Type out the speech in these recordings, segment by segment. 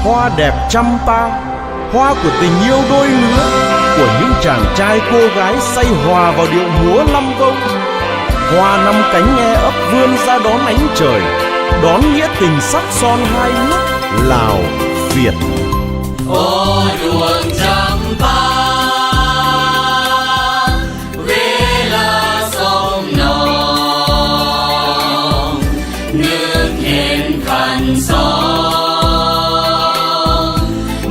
hoa đẹp champa, hoa của tình yêu đôi lứa, của những chàng trai cô gái say hòa vào điệu múa lâm vông. Hoa năm cánh nghe ấp vươn ra đón ánh trời, đón nghĩa tình sắc son hai nước Lào Việt. Ô đường champa về là sông nồng, nước hẹn khăn sông,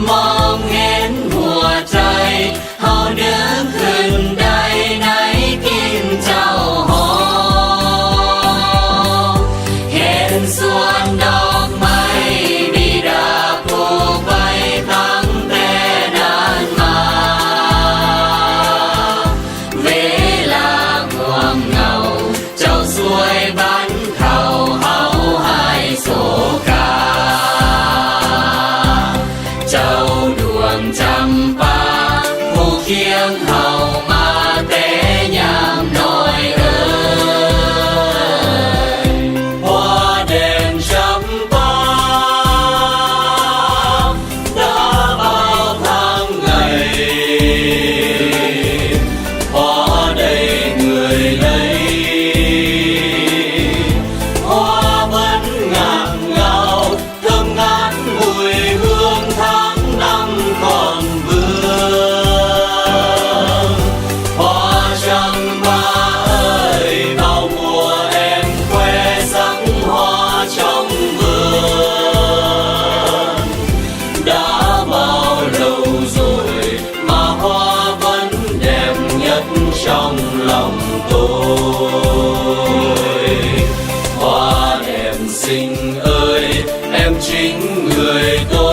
mong hẹn mùa trái hào nước khuyên đầy nay kim trao hò. Hẹn xuân đọc mây đi đà phù bay thắng tê nan mà, về là nguồn ngầu châu xuôi bán khẩu hậu hai số ca. Châu đường champa phù khiêng hậu mà tế nhằm nỗi ơi. Hoa đèn champa đã bao tháng ngày, hoa đầy người lấy, hoa vẫn ngạt ngào thơm ngát mùi hương tháng năm còn vương. Hoa champa ơi vào mùa em khoe sắc hoa trong vườn. Đã bao lâu rồi mà hoa vẫn đẹp nhất trong lòng tôi. Hoa em xinh ơi em chính người tôi.